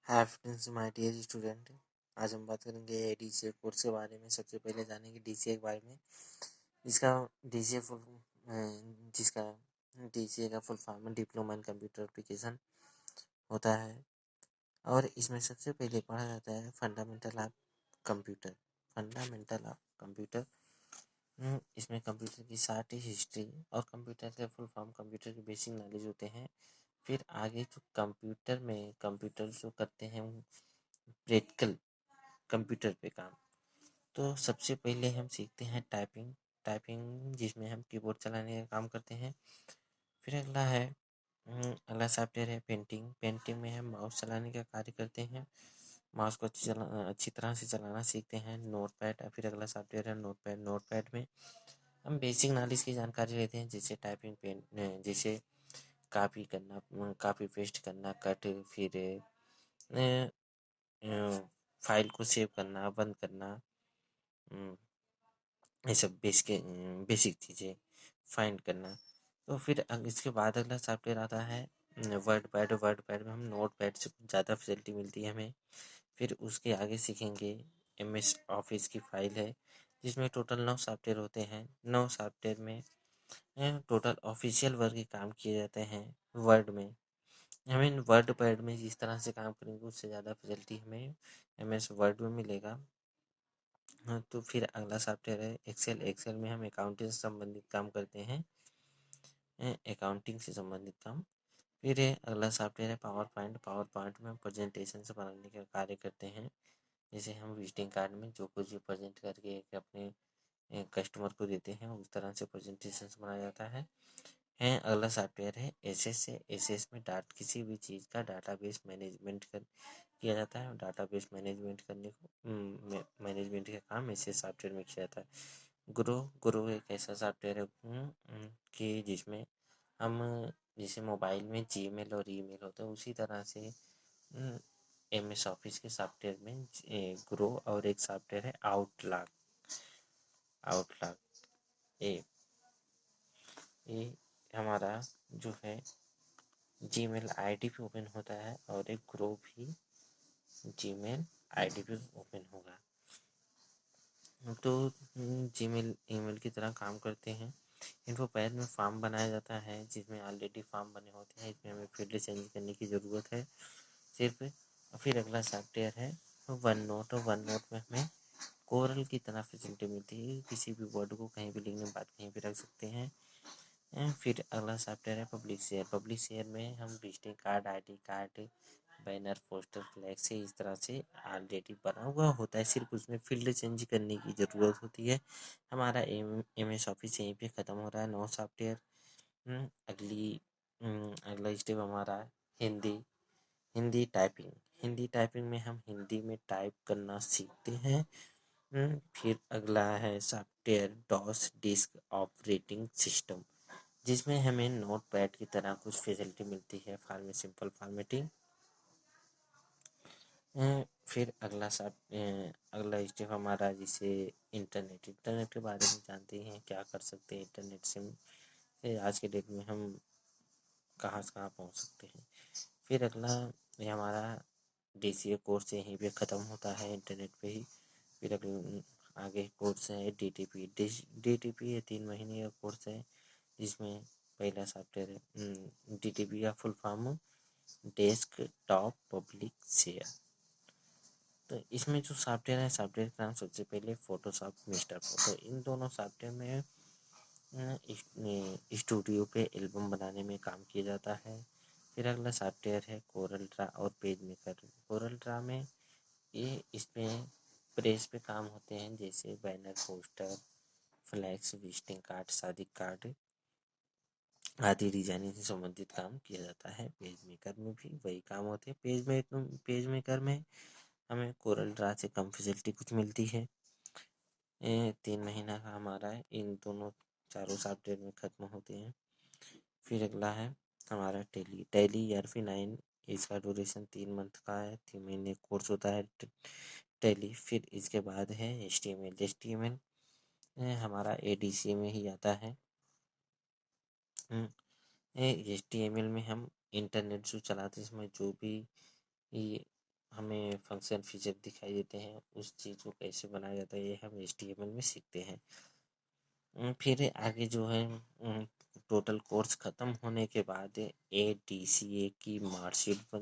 Hi friends, my dear student. आज हम बात करेंगे डीसीए कोर्स के बारे में। सबसे पहले जानेंगे डीसीए के बारे में। इसका डीसीए फुल जिसका डीसीए का full form diploma in computer application होता है और इसमें सबसे पहले पढ़ा जाता है fundamental of computer. Fundamental of computer इसमें कंप्यूटर की सारी हिस्ट्री और कंप्यूटर के फुल फॉर्म कंप्यूटर के बेसिक नॉलेज होते हैं। फिर आगे जो कंप्यूटर जो करते हैं प्रैक्टिकल कंप्यूटर पे काम। तो सबसे पहले हम सीखते हैं टाइपिंग जिसमें हम कीबोर्ड चलाने का काम करते हैं। फिर अगला सॉफ्टवेयर है पेंटिंग में हम माउस चलाने का कार्य करते हैं। माउस को अच्छी तरह से चलाना सीखते हैं। नोटपैड, फिर अगला सॉफ्टवेयर है नोटपैड में हम बेसिक नॉलेज की जानकारी लेते हैं, जैसे टाइपिंग जैसे कॉपी पेस्ट करना, कट, फिर फाइल को सेव करना, बंद करना, ये सब बेसिक चीज़ें फाइंड करना। तो फिर इसके बाद अगला सॉफ्टवेयर आता है वर्ड पैड में हम नोट पैड से ज़्यादा फैसिलिटी मिलती है हमें। फिर उसके आगे सीखेंगे MS ऑफिस की फाइल है जिसमें टोटल 9 सॉफ्टवेयर होते हैं। 9 सॉफ्टवेयर में टोटल ऑफिशियल वर्क के काम किए जाते हैं वर्ड में। हमें वर्ड पैड में जिस तरह से काम करेंगे उससे ज़्यादा फैसिलिटी हमें MS वर्ड में मिलेगा। हाँ, तो फिर अगला सॉफ्टवेयर है एक्सेल में हम अकाउंटिंग से संबंधित काम करते हैं। अकाउंटिंग से संबंधित काम। फिर अगला सॉफ्टवेयर है पावर पॉइंट में हम प्रेजेंटेशन से बनाने का कार्य करते हैं। जैसे हम विजिटिंग कार्ड में जो कुछ भी प्रेजेंट करके अपने कस्टमर को देते हैं उस तरह से प्रेजेंटेशन बनाया जाता है। अगला सॉफ्टवेयर है एसएस में किसी भी चीज़ का डाटाबेस मैनेजमेंट किया जाता है। डाटाबेस मैनेजमेंट करने को मैनेजमेंट का काम एसएस सॉफ्टवेयर में किया जाता है। ग्रो एक ऐसा सॉफ्टवेयर है कि जिसमें हम जैसे मोबाइल में जीमेल और ईमेल होता है उसी तरह से MS ऑफिस के सॉफ्टवेयर में ग्रो और एक सॉफ्टवेयर है आउटलॉक ये हमारा जो है जीमेल आईडी पे ओपन होता है और एक ग्रो भी जीमेल आईडी पे ओपन होगा। तो जीमेल ईमेल की तरह काम करते हैं। इनको पैड में फॉर्म बनाया जाता है जिसमें ऑलरेडी फॉर्म बने होते हैं, इसमें हमें फील्ड चेंज करने की ज़रूरत है सिर्फ। फिर अगला सॉफ्टवेयर है वन नोट में हमें कोरल की तरह फैसिलिटी मिलती है। किसी भी वर्ड को कहीं भी लिखने बाद कहीं भी रख सकते हैं। फिर अगला सॉफ्टवेयर है पब्लिक शेयर में हम visiting card, ID card, banner, poster, flex से इस तरह से ऑलरेडी बना हुआ होता है, सिर्फ उसमें फील्ड चेंज करने की ज़रूरत होती है। हमारा MS ऑफिस यहीं पे ख़त्म हो रहा है। 9 सॉफ्टवेयर। अगला स्टेप हमारा हिंदी हिंदी टाइपिंग में हम हिंदी में टाइप करना सीखते हैं। फिर अगला है software DOS disk operating system जिसमें हमें नोटपैड की तरह कुछ फैसिलिटी मिलती है, सिंपल फॉर्मेटिंग। फिर अगला स्टेप हमारा जिसे इंटरनेट के बारे में जानते हैं, क्या कर सकते हैं इंटरनेट से आज के डेट में हम कहाँ से कहाँ पहुँच सकते हैं। फिर अगला ये हमारा DCA कोर्स यहीं पे ख़त्म होता है इंटरनेट पे ही। फिर आगे कोर्स है DTP ये 3 महीने का कोर्स है जिसमें पहला सॉफ्टवेयर है DTP का full form desktop public share. तो इसमें जो सॉफ्टवेयर का नाम सबसे पहले फोटोशॉप, मिस्टर फोटो। इन दोनों सॉफ्टवेयर में स्टूडियो पे एल्बम बनाने में काम किया जाता है। फिर अगला सॉफ्टवेयर है कोरल ड्रा और पेज मेकर। कोरल ड्रा में इसमें प्रेस पे काम होते हैं, जैसे banner, poster, flex, visiting card, शादी कार्ड आदि डिजाइनिंग से संबंधित काम किया जाता है। पेज मेकर में भी वही काम होते हैं। पेज मेकर में हमें कोरल ड्रा से कम फैसिलिटी कुछ मिलती है। 3 महीना का हमारा है, इन दोनों चारों सॉफ्टवेयर में ख़त्म होते हैं। फिर अगला है हमारा टैली ERP9। इसका ड्यूरेशन 3 मंथ का है, 3 महीने कोर्स होता है टैली। फिर इसके बाद है HTML हमारा ADCA में ही आता है। HTML में हम इंटरनेट जो चलाते हैं इसमें जो भी ये हमें फंक्शन फीचर दिखाई देते हैं, उस चीज़ को कैसे बनाया जाता है ये हम HTML में सीखते हैं। फिर आगे जो है टोटल कोर्स ख़त्म होने के बाद ADCA की मार्कशीट बनती